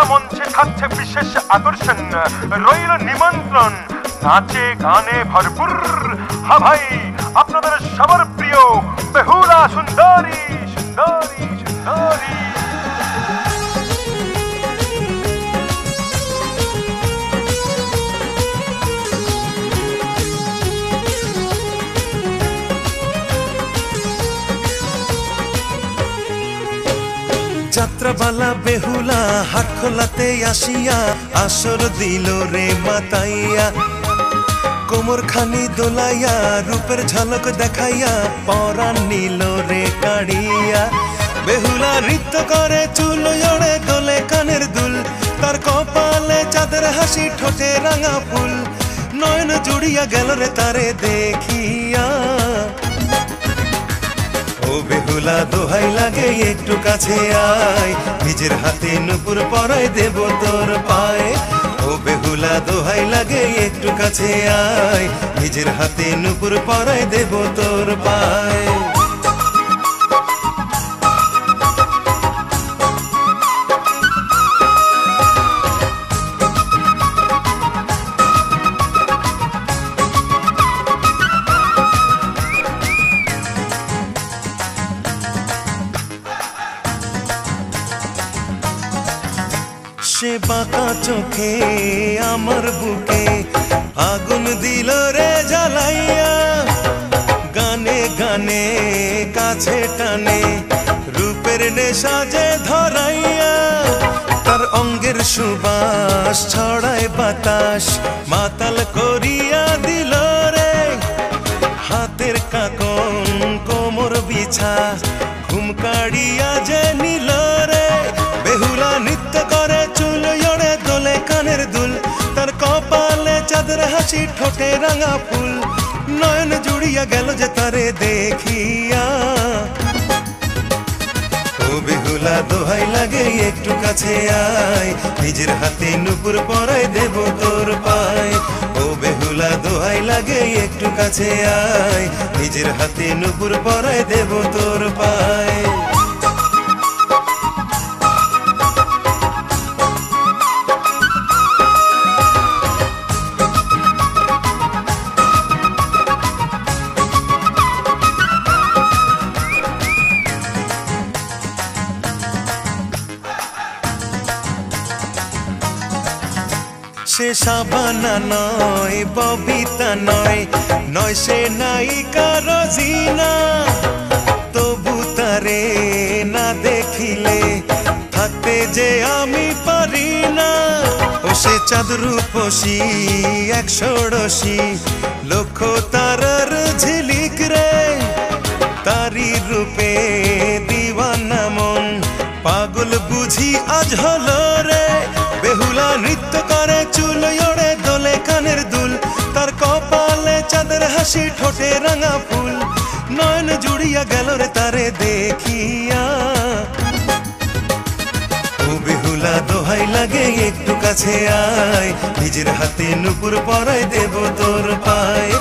আলোচনা মঞ্চে থাকছে বিশেষ আকর্ষণ, রইল নিমন্ত্রণ নাচে গানে ভরপুর। হ্যাঁ ভাই, আপনাদের সবার প্রিয় বেহুলা সুন্দরী সুন্দরী সুন্দরী। যাত্রাবালা বেহুলা হাট খোলাতে আসিয়া আসর দিল রে মাতাইয়া, কোমর খানি দোলাইয়া রূপের ঝলক দেখাইয়া পরাণ নিল রে কাড়িয়া। বেহুলা নৃত্য করে চুল ওড়ে দোলে কানের দুল, তার কপালে চাঁদের হাসি ঠোঁটে রাঙা ফুল, নয়ন জুড়িয়া গেল রে তারে দেখিয়া। ও বেহুলা দোহাই লাগে একটু কাছে আয়, নিজের হাতে নুপুর পরাই দেব তোর পায়ে। ও বেহুলা দোহাই লাগে একটু কাছে আয়, নিজের হাতে নুপুর পরাই দেব তোর পায়ে। সে বাঁকা চোখে আমার বুকে আগুন দিল রে জ্বালাইয়া, গানে গানে কাছে টানে রূপের নেশা যে ধরাইয়া। তার অঙ্গের সুবাস ছড়ায় বাতাস মাতাল করিয়া দিল রে, হাতের কাকন কোমর বিছা ঘুম কাড়িয়া যে নিল রে। বেহুলা নৃত্য করে চুল ওড়ে দোলে কানের দুল, তার কপালে চাঁদের হাসি ঠোঁটে রাঙা ফুল, নয়ন জুড়িয়া গেল যে তারে দেখিয়া। ও বেহুলা দোহাই লাগে একটু কাছে আয়, নিজের হাতে নুপুর পরাই দেব তোর পায়ে। ও বেহুলা দোহাই লাগে একটু কাছে আয়, নিজের হাতে নুপুর পরাই দেব তোর পায়ে। সে সাবানা নয় ববিতা নয়, নয় সে নায়িকা রোজিনা, তবু তারে না দেখিলে থাকতে যে আমি পারি না। ও সে চাঁদ রূপসী এক ষোড়শী, লক্ষ তারার ঝিলিক রে, তারি রূপে দিওয়ানা মন পাগল বুঝি আজ হলো রে। বেহুলা নৃত্য করে চুল ওড়ে দোলে কানের দুল, তার কপালে চাঁদের হাসি ঠোঁটে রাঙা ফুল, নয়ন জুড়িয়া গেল রে তারে দেখিয়া। ও বেহুলা দোহাই লাগে একটু কাছে আয়, নিজের হাতে নুপুর পরাই দেব তোর পায়ে।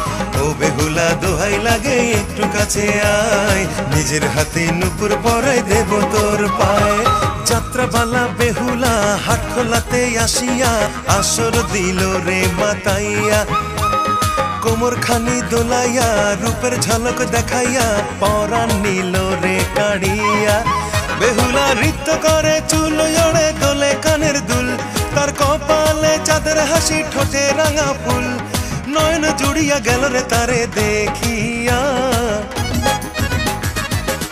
ও বেহুলা দোহাই লাগে একটু কাছে আয়, নিজের হাতে নুপুর পরাই দেব তোর পায়ে। যাত্রাবালা বেহুলা হাট খোলাতে আসিয়া আসর দিল রে মাতাইয়া, কোমর খানি দোলাইয়া রূপের ঝলক দেখাইয়া পরাণ নিল রে কাড়িয়া। বেহুলা নৃত্য করে চুল ওড়ে দোলে কানের দুল, তার কপালে চাঁদের হাসি ঠোঁটে রাঙা ফুল, নয়ন জুড়িয়া গেল রে তারে দেখিয়া।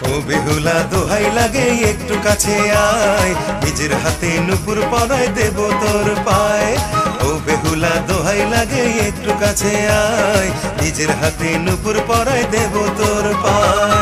ও বেহুলা দোহাই লাগে একটু কাছে আয়, নিজের হাতে নুপুর পরাই দেব তোর পায়ে। ও বেহুলা দোহাই লাগে একটু কাছে আয়, নিজের হাতে নুপুর পরাই দেব তোর পায়ে।